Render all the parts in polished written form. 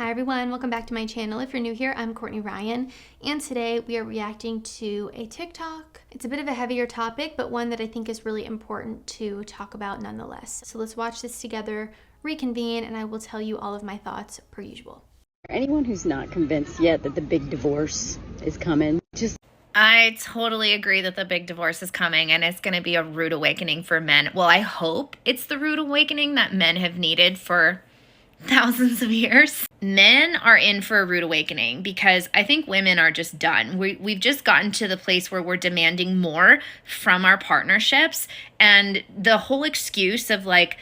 Hi everyone, welcome back to my channel. If you're new here, I'm Courtney Ryan, and today we are reacting to a TikTok. It's a bit of a heavier topic, but one that I think is really important to talk about nonetheless. So let's watch this together, reconvene, and I will tell you all of my thoughts per usual. Anyone who's not convinced yet that the big divorce is coming, I totally agree that the big divorce is coming and it's going to be a rude awakening for men. Well, I hope it's the rude awakening that men have needed for thousands of years. Men are in for a rude awakening because I think women are just done. We've just gotten to the place where we're demanding more from our partnerships, and the whole excuse of like,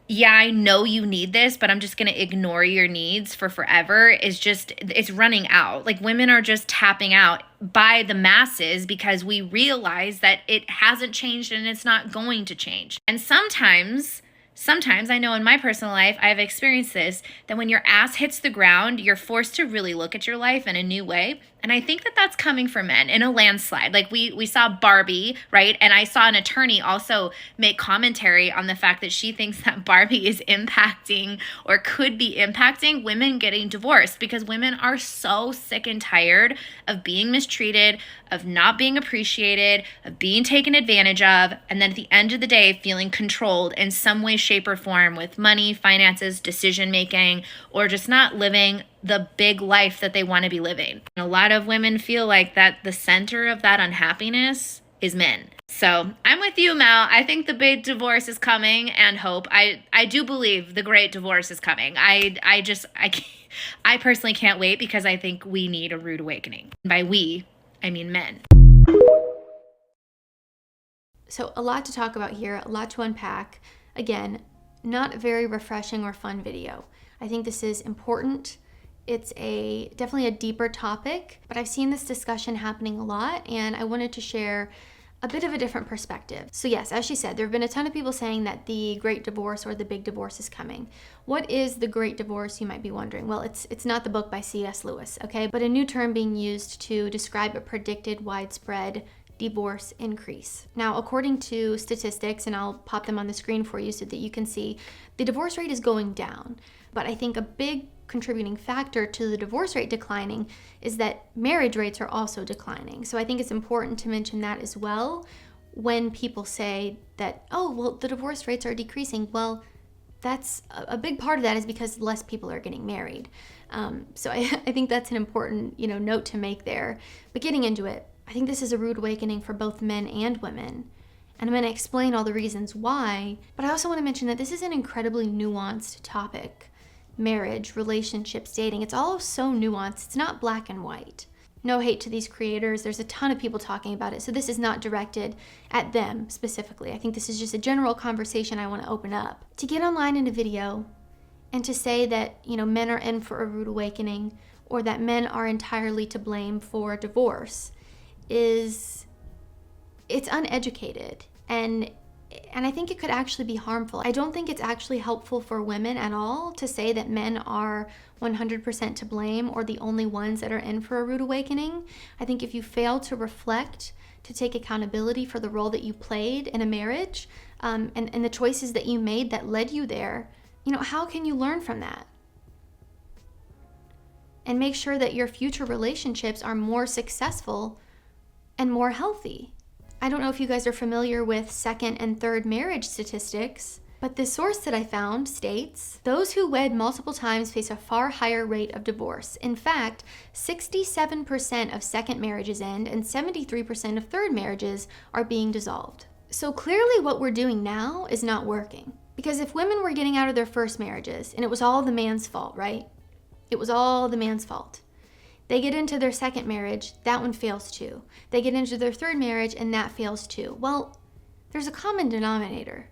yeah, I know you need this, but I'm just going to ignore your needs for forever is just, it's running out. Like, women are just tapping out by the masses because we realize that it hasn't changed and it's not going to change. And sometimes I know in my personal life, I've experienced this, that when your ass hits the ground, you're forced to really look at your life in a new way. And I think that that's coming for men in a landslide. Like we saw Barbie, right? And I saw an attorney also make commentary on the fact that she thinks that Barbie is impacting or could be impacting women getting divorced because women are so sick and tired of being mistreated, of not being appreciated, of being taken advantage of, and then at the end of the day, feeling controlled in some way, shape, or form with money, finances, decision making, or just not living the big life that they want to be living. And a lot of women feel like that the center of that unhappiness is men. So I'm with you, Mel. I think the big divorce is coming, and hope. I do believe the great divorce is coming. I personally can't wait because I think we need a rude awakening. By we, I mean men. So a lot to talk about here, a lot to unpack. Again, not a very refreshing or fun video. I think this is important. It's definitely a deeper topic, but I've seen this discussion happening a lot, and I wanted to share a bit of a different perspective. So yes, as she said, there have been a ton of people saying that the great divorce or the big divorce is coming. What is the great divorce, you might be wondering? Well, it's not the book by C.S. Lewis, okay? But a new term being used to describe a predicted widespread divorce increase. Now, according to statistics, and I'll pop them on the screen for you so that you can see, the divorce rate is going down. But I think a big contributing factor to the divorce rate declining is that marriage rates are also declining. So I think it's important to mention that as well when people say that, oh, well, the divorce rates are decreasing. Well, that's a big part of that is because less people are getting married. So I think that's an important, note to make there. But getting into it, I think this is a rude awakening for both men and women. And I'm going to explain all the reasons why, but I also want to mention that this is an incredibly nuanced topic. Marriage, relationships, dating, it's all so nuanced. It's not black and white. No hate to these creators. There's a ton of people talking about it, so this is not directed at them specifically. I think this is just a general conversation I want to open up. To get online in a video and to say that, men are in for a rude awakening or that men are entirely to blame for divorce it's uneducated, and I think it could actually be harmful. I don't think it's actually helpful for women at all to say that men are 100% to blame or the only ones that are in for a rude awakening. I think if you fail to reflect, to take accountability for the role that you played in a marriage, and the choices that you made that led you there, how can you learn from that? And make sure that your future relationships are more successful and more healthy. I don't know if you guys are familiar with second and third marriage statistics, but the source that I found states, those who wed multiple times face a far higher rate of divorce. In fact, 67% of second marriages end and 73% of third marriages are being dissolved. So clearly what we're doing now is not working. Because if women were getting out of their first marriages and it was all the man's fault, right? It was all the man's fault. They get into their second marriage, that one fails too. They get into their third marriage and that fails too. Well, there's a common denominator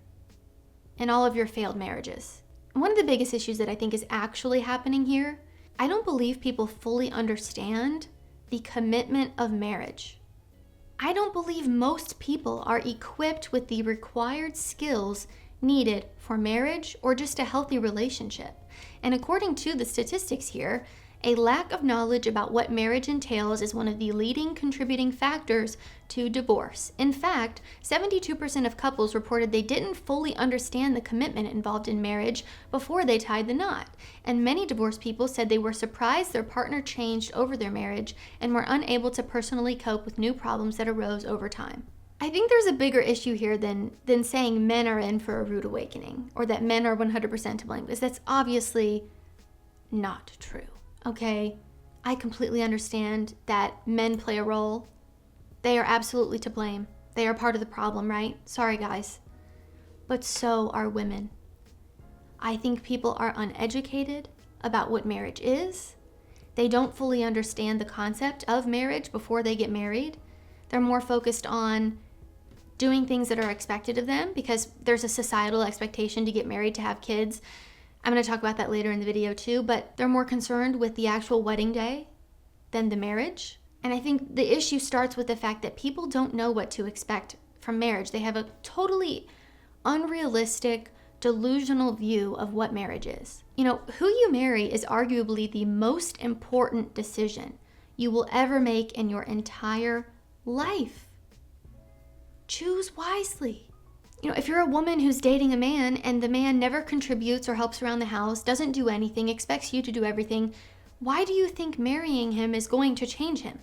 in all of your failed marriages. And one of the biggest issues that I think is actually happening here, I don't believe people fully understand the commitment of marriage. I don't believe most people are equipped with the required skills needed for marriage or just a healthy relationship. And according to the statistics here, A lack of knowledge about what marriage entails is one of the leading contributing factors to divorce. In fact, 72% of couples reported they didn't fully understand the commitment involved in marriage before they tied the knot. And many divorced people said they were surprised their partner changed over their marriage and were unable to personally cope with new problems that arose over time. I think there's a bigger issue here than saying men are in for a rude awakening or that men are 100% to blame, because that's obviously not true. Okay, I completely understand that men play a role. They are absolutely to blame. They are part of the problem, right? Sorry, guys. But so are women. I think people are uneducated about what marriage is. They don't fully understand the concept of marriage before they get married. They're more focused on doing things that are expected of them because there's a societal expectation to get married, to have kids. I'm going to talk about that later in the video too, but they're more concerned with the actual wedding day than the marriage. And I think the issue starts with the fact that people don't know what to expect from marriage. They have a totally unrealistic, delusional view of what marriage is. You know, who you marry is arguably the most important decision you will ever make in your entire life. Choose wisely. You know, if you're a woman who's dating a man and the man never contributes or helps around the house, doesn't do anything, expects you to do everything, why do you think marrying him is going to change him?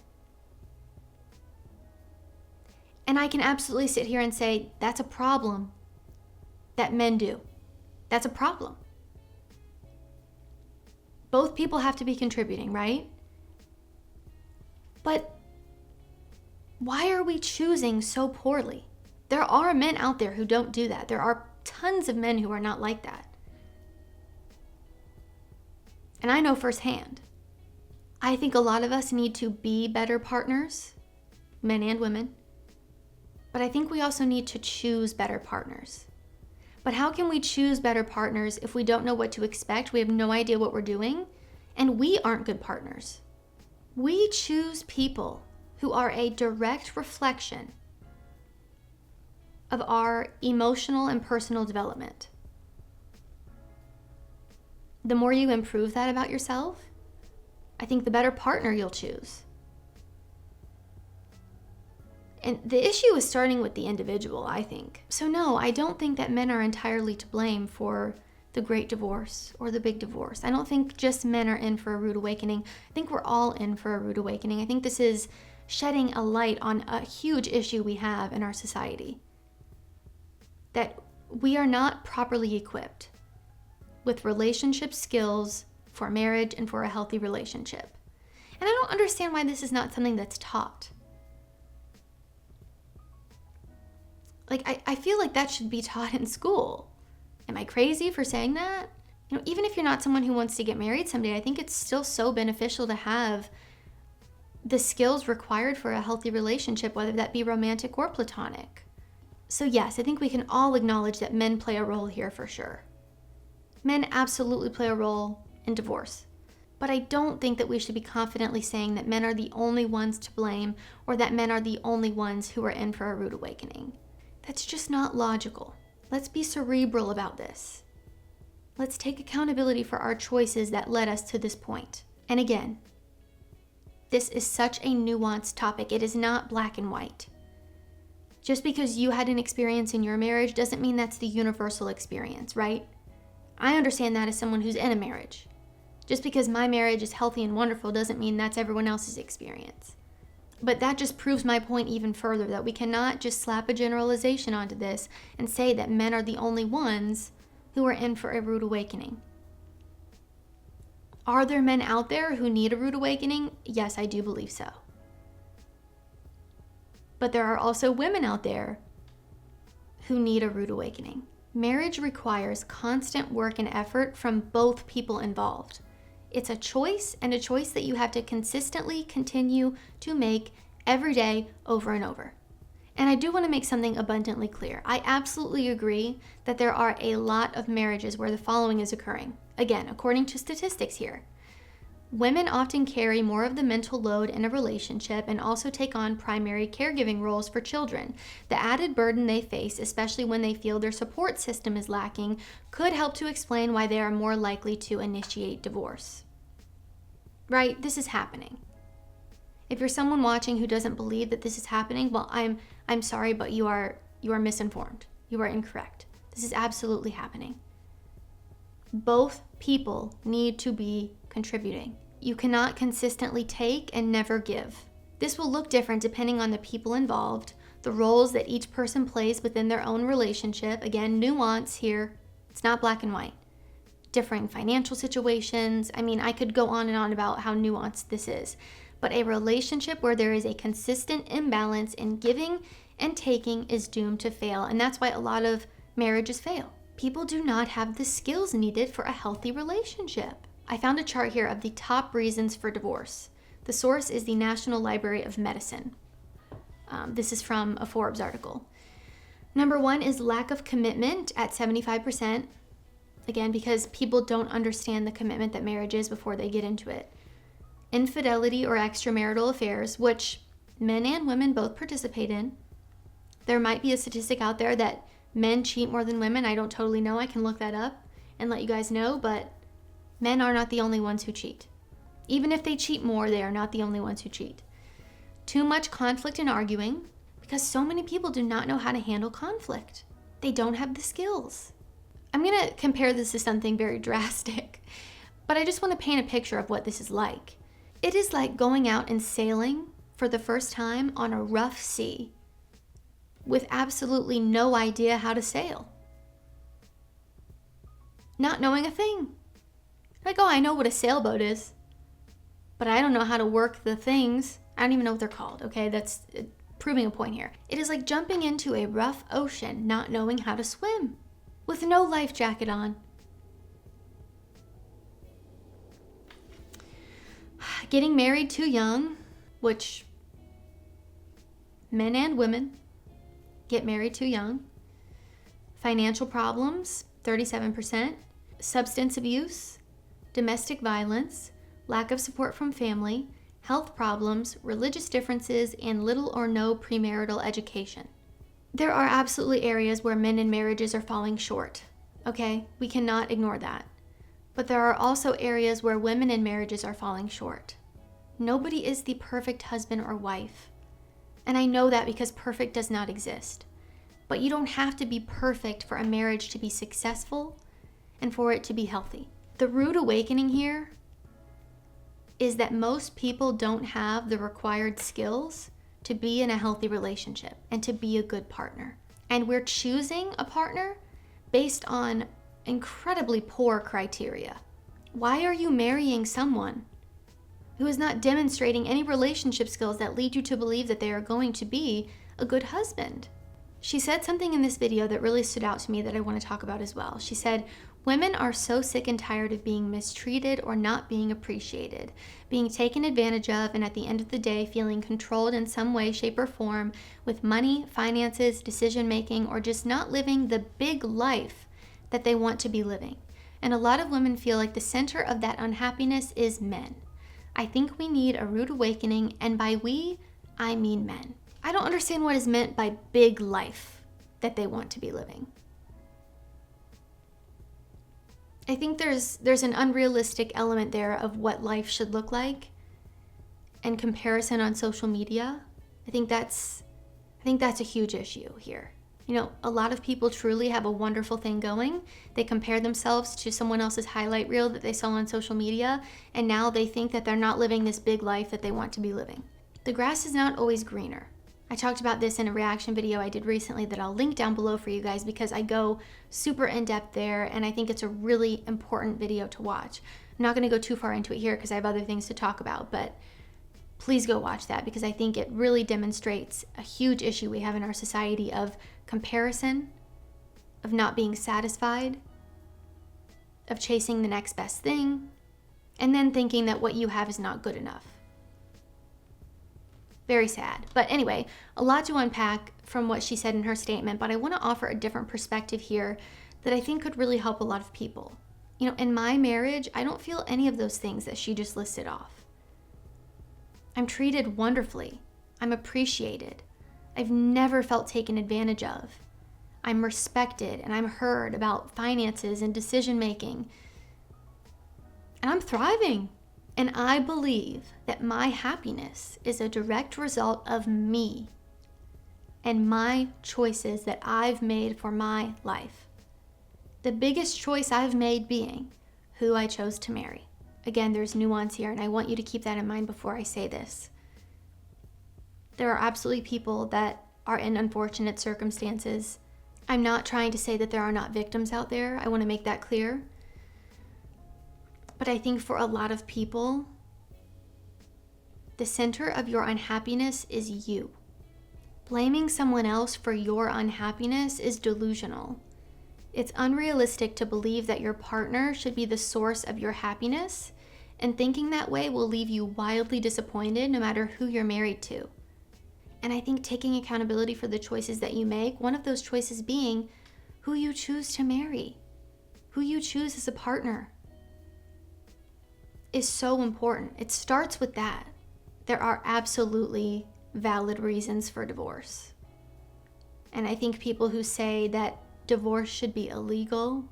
And I can absolutely sit here and say, that's a problem that men do. That's a problem. Both people have to be contributing, right? But why are we choosing so poorly? There are men out there who don't do that. There are tons of men who are not like that. And I know firsthand. I think a lot of us need to be better partners, men and women. But I think we also need to choose better partners. But how can we choose better partners if we don't know what to expect? We have no idea what we're doing, and we aren't good partners. We choose people who are a direct reflection of our emotional and personal development. The more you improve that about yourself, I think the better partner you'll choose. And the issue is starting with the individual, I think. So no, I don't think that men are entirely to blame for the great divorce or the big divorce. I don't think just men are in for a rude awakening. I think we're all in for a rude awakening. I think this is shedding a light on a huge issue we have in our society. That we are not properly equipped with relationship skills for marriage and for a healthy relationship. And I don't understand why this is not something that's taught. Like, I feel like that should be taught in school. Am I crazy for saying that? You know, even if you're not someone who wants to get married someday, I think it's still so beneficial to have the skills required for a healthy relationship, whether that be romantic or platonic. So yes, I think we can all acknowledge that men play a role here for sure. Men absolutely play a role in divorce. But I don't think that we should be confidently saying that men are the only ones to blame or that men are the only ones who are in for a rude awakening. That's just not logical. Let's be cerebral about this. Let's take accountability for our choices that led us to this point. And again, this is such a nuanced topic. It is not black and white. Just because you had an experience in your marriage doesn't mean that's the universal experience, right? I understand that as someone who's in a marriage. Just because my marriage is healthy and wonderful doesn't mean that's everyone else's experience. But that just proves my point even further, that we cannot just slap a generalization onto this and say that men are the only ones who are in for a rude awakening. Are there men out there who need a rude awakening? Yes, I do believe so. But there are also women out there who need a rude awakening. Marriage requires constant work and effort from both people involved. It's a choice, and a choice that you have to consistently continue to make every day over and over. And I do want to make something abundantly clear. I absolutely agree that there are a lot of marriages where the following is occurring. Again, according to statistics here. Women often carry more of the mental load in a relationship and also take on primary caregiving roles for children. The added burden they face, especially when they feel their support system is lacking, could help to explain why they are more likely to initiate divorce. right? This is happening. If you're someone watching who doesn't believe that this is happening, well, I'm sorry, but you are misinformed. You are incorrect. This is absolutely happening. Both people need to be contributing. You cannot consistently take and never give. This will look different depending on the people involved, the roles that each person plays within their own relationship. Again, nuance here. It's not black and white. Differing financial situations. I mean, I could go on and on about how nuanced this is. But a relationship where there is a consistent imbalance in giving and taking is doomed to fail. And that's why a lot of marriages fail. People do not have the skills needed for a healthy relationship. I found a chart here of the top reasons for divorce. The source is the National Library of Medicine. This is from a Forbes article. Number 1 is lack of commitment at 75%. Again, because people don't understand the commitment that marriage is before they get into it. Infidelity or extramarital affairs, which men and women both participate in. There might be a statistic out there that men cheat more than women. I don't totally know. I can look that up and let you guys know, but men are not the only ones who cheat. Even if they cheat more, they are not the only ones who cheat. Too much conflict and arguing, because so many people do not know how to handle conflict. They don't have the skills. I'm going to compare this to something very drastic, but I just want to paint a picture of what this is like. It is like going out and sailing for the first time on a rough sea with absolutely no idea how to sail. Not knowing a thing. Like, oh, I know what a sailboat is, but I don't know how to work the things. I don't even know what they're called, okay? That's proving a point here. It is like jumping into a rough ocean, not knowing how to swim, with no life jacket on. Getting married too young, which men and women get married too young. Financial problems, 37%. Substance abuse, domestic violence, lack of support from family, health problems, religious differences, and little or no premarital education. There are absolutely areas where men in marriages are falling short, okay? We cannot ignore that. But there are also areas where women in marriages are falling short. Nobody is the perfect husband or wife. And I know that because perfect does not exist. But you don't have to be perfect for a marriage to be successful and for it to be healthy. The rude awakening here is that most people don't have the required skills to be in a healthy relationship and to be a good partner. And we're choosing a partner based on incredibly poor criteria. Why are you marrying someone who is not demonstrating any relationship skills that lead you to believe that they are going to be a good husband? She said something in this video that really stood out to me that I want to talk about as well. She said, women are so sick and tired of being mistreated or not being appreciated, being taken advantage of, and at the end of the day, feeling controlled in some way, shape, or form with money, finances, decision-making, or just not living the big life that they want to be living. And a lot of women feel like the center of that unhappiness is men. I think we need a rude awakening, and by we, I mean men. I don't understand what is meant by big life that they want to be living. I think there's an unrealistic element there of what life should look like and comparison on social media. I think that's a huge issue here. You know, a lot of people truly have a wonderful thing going. They compare themselves to someone else's highlight reel that they saw on social media, and now they think that they're not living this big life that they want to be living. The grass is not always greener. I talked about this in a reaction video I did recently that I'll link down below for you guys because I go super in depth there, and I think it's a really important video to watch. I'm not going to go too far into it here because I have other things to talk about, but please go watch that because I think it really demonstrates a huge issue we have in our society of comparison, of not being satisfied, of chasing the next best thing, and then thinking that what you have is not good enough. Very sad. But anyway, a lot to unpack from what she said in her statement, but I want to offer a different perspective here that I think could really help a lot of people. You know, in my marriage, I don't feel any of those things that she just listed off. I'm treated wonderfully. I'm appreciated. I've never felt taken advantage of. I'm respected and I'm heard about finances and decision making. And I'm thriving. And I believe that my happiness is a direct result of me and my choices that I've made for my life. The biggest choice I've made being who I chose to marry. Again, there's nuance here, and I want you to keep that in mind before I say this. There are absolutely people that are in unfortunate circumstances. I'm not trying to say that there are not victims out there. I want to make that clear. But I think for a lot of people, the center of your unhappiness is you. Blaming someone else for your unhappiness is delusional. It's unrealistic to believe that your partner should be the source of your happiness, and thinking that way will leave you wildly disappointed no matter who you're married to. And I think taking accountability for the choices that you make, one of those choices being who you choose to marry, who you choose as a partner, is so important. It starts with that. There are absolutely valid reasons for divorce. And I think people who say that divorce should be illegal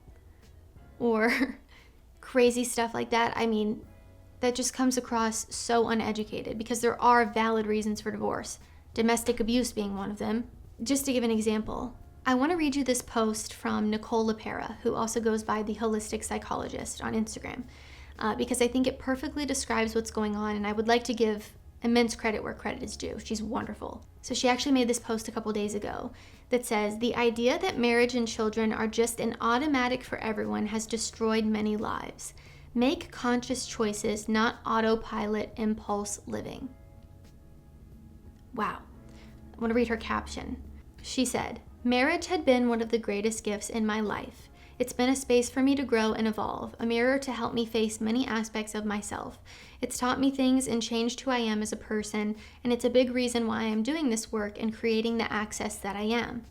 or crazy stuff like that, I mean, that just comes across so uneducated, because there are valid reasons for divorce, domestic abuse being one of them. Just to give an example, I want to read you this post from Nicole LaPera, who also goes by the Holistic Psychologist on Instagram, because I think it perfectly describes what's going on, and I would like to give immense credit where credit is due. She's wonderful. So she actually made this post a couple days ago that says, "The idea that marriage and children are just an automatic for everyone has destroyed many lives. Make conscious choices, not autopilot impulse living." Wow. I want to read her caption. She said, "Marriage had been one of the greatest gifts in my life. It's been a space for me to grow and evolve, a mirror to help me face many aspects of myself. It's taught me things and changed who I am as a person, and it's a big reason why I'm doing this work and creating the access that I am.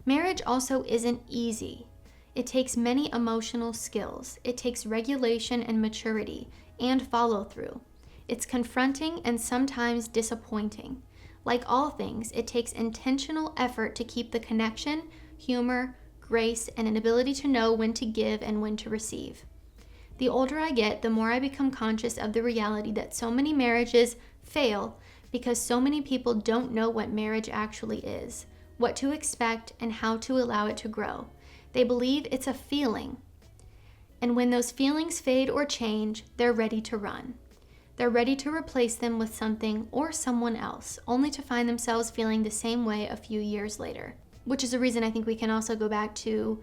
Marriage also isn't easy. It takes many emotional skills. It takes regulation and maturity and follow through. It's confronting and sometimes disappointing. Like all things, it takes intentional effort to keep the connection, humor, grace, and an ability to know when to give and when to receive. The older I get, the more I become conscious of the reality that so many marriages fail because so many people don't know what marriage actually is, what to expect, and how to allow it to grow. They believe it's a feeling. And when those feelings fade or change, they're ready to run. They're ready to replace them with something or someone else, only to find themselves feeling the same way a few years later." Which is a reason I think we can also go back to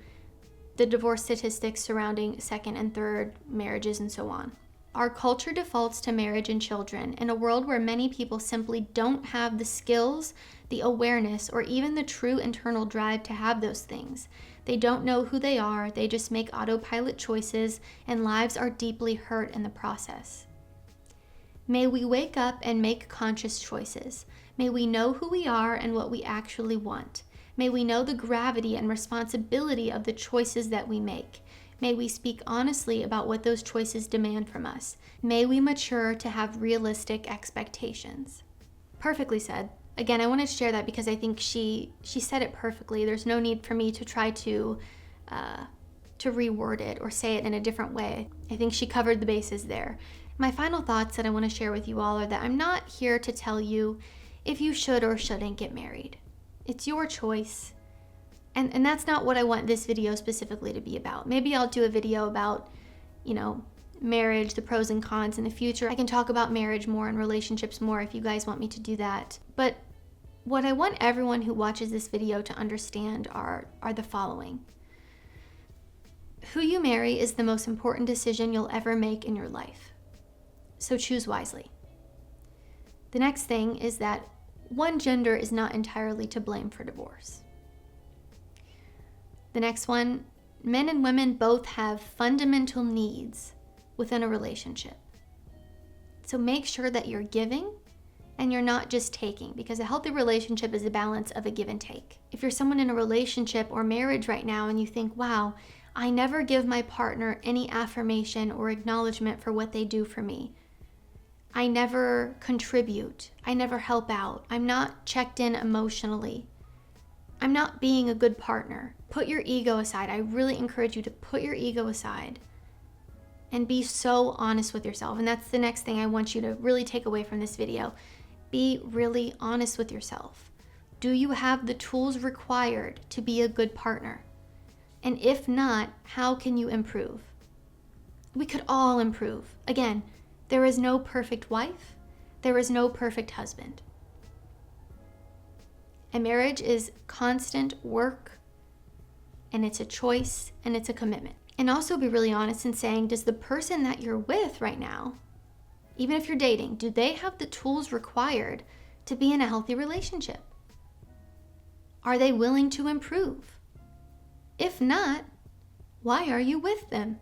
the divorce statistics surrounding second and third marriages and so on. Our culture defaults to marriage and children in a world where many people simply don't have the skills, the awareness, or even the true internal drive to have those things. They don't know who they are, they just make autopilot choices, and lives are deeply hurt in the process. May we wake up and make conscious choices. May we know who we are and what we actually want. May we know the gravity and responsibility of the choices that we make. May we speak honestly about what those choices demand from us. May we mature to have realistic expectations." Perfectly said. Again, I wanted to share that because I think she said it perfectly. There's no need for me to try to reword it or say it in a different way. I think she covered the bases there. My final thoughts that I want to share with you all are that I'm not here to tell you if you should or shouldn't get married. It's your choice. And that's not what I want this video specifically to be about. Maybe I'll do a video about, marriage, the pros and cons in the future. I can talk about marriage more and relationships more if you guys want me to do that. But what I want everyone who watches this video to understand are the following. Who you marry is the most important decision you'll ever make in your life. So choose wisely. The next thing is that one gender is not entirely to blame for divorce. The next one, men and women both have fundamental needs within a relationship. So make sure that you're giving and you're not just taking, because a healthy relationship is a balance of a give and take. If you're someone in a relationship or marriage right now and you think, wow, I never give my partner any affirmation or acknowledgement for what they do for me. I never contribute. I never help out. I'm not checked in emotionally. I'm not being a good partner. Put your ego aside. I really encourage you to put your ego aside And be so honest with yourself. And that's the next thing I want you to really take away from this video. Be really honest with yourself. Do you have the tools required to be a good partner? And if not, how can you improve? We could all improve. Again, there is no perfect wife. There is no perfect husband. A marriage is constant work, and it's a choice, and it's a commitment. And also be really honest in saying, does the person that you're with right now, even if you're dating, do they have the tools required to be in a healthy relationship? Are they willing to improve? If not, why are you with them?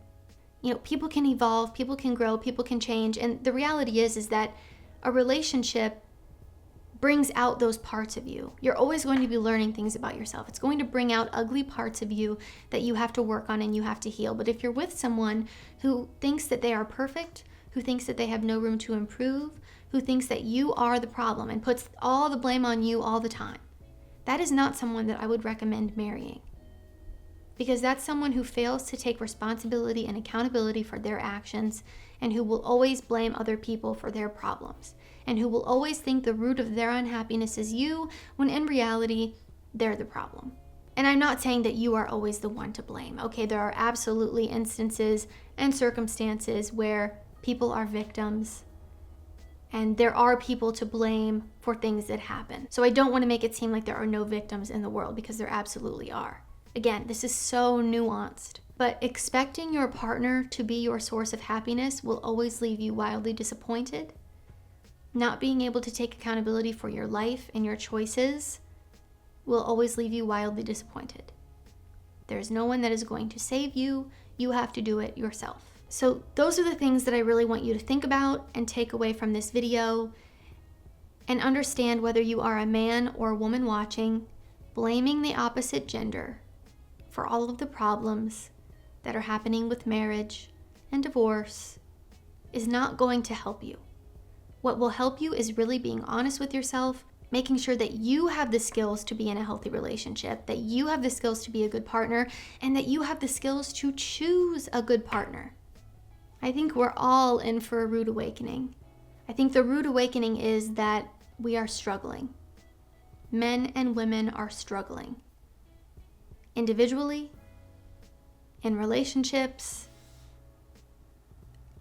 You know, people can evolve, people can grow, people can change. And the reality is that a relationship brings out those parts of you. You're always going to be learning things about yourself. It's going to bring out ugly parts of you that you have to work on and you have to heal. But if you're with someone who thinks that they are perfect, who thinks that they have no room to improve, who thinks that you are the problem and puts all the blame on you all the time, that is not someone that I would recommend marrying. Because that's someone who fails to take responsibility and accountability for their actions, and who will always blame other people for their problems, and who will always think the root of their unhappiness is you, when in reality, they're the problem. And I'm not saying that you are always the one to blame. Okay, there are absolutely instances and circumstances where people are victims, and there are people to blame for things that happen. So I don't want to make it seem like there are no victims in the world, because there absolutely are. Again, this is so nuanced, but expecting your partner to be your source of happiness will always leave you wildly disappointed. Not being able to take accountability for your life and your choices will always leave you wildly disappointed. There's no one that is going to save you. You have to do it yourself. So those are the things that I really want you to think about and take away from this video, and understand whether you are a man or a woman watching, blaming the opposite gender for all of the problems that are happening with marriage and divorce is not going to help you. What will help you is really being honest with yourself, making sure that you have the skills to be in a healthy relationship, that you have the skills to be a good partner, and that you have the skills to choose a good partner. I think we're all in for a rude awakening. I think the rude awakening is that we are struggling. Men and women are struggling. Individually, in relationships,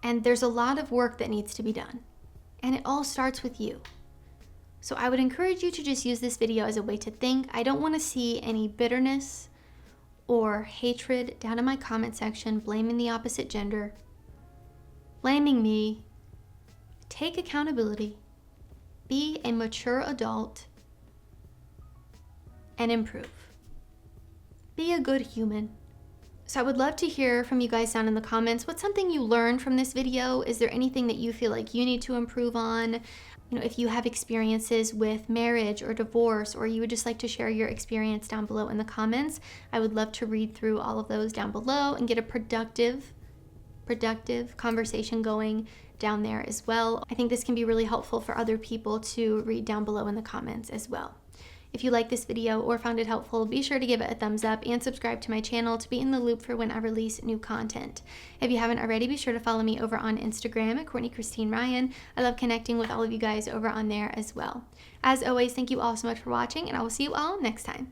and there's a lot of work that needs to be done. And it all starts with you. So I would encourage you to just use this video as a way to think. I don't want to see any bitterness or hatred down in my comment section, blaming the opposite gender, blaming me. Take accountability, be a mature adult, and improve. Be a good human. So I would love to hear from you guys down in the comments. What's something you learned from this video? Is there anything that you feel like you need to improve on? You know, if you have experiences with marriage or divorce, or you would just like to share your experience down below in the comments, I would love to read through all of those down below and get a productive conversation going down there as well. I think this can be really helpful for other people to read down below in the comments as well. If you like this video or found it helpful, be sure to give it a thumbs up and subscribe to my channel to be in the loop for when I release new content. If you haven't already, be sure to follow me over on Instagram at Courtney Christine Ryan. I love connecting with all of you guys over on there as well. As always, thank you all so much for watching, and I will see you all next time.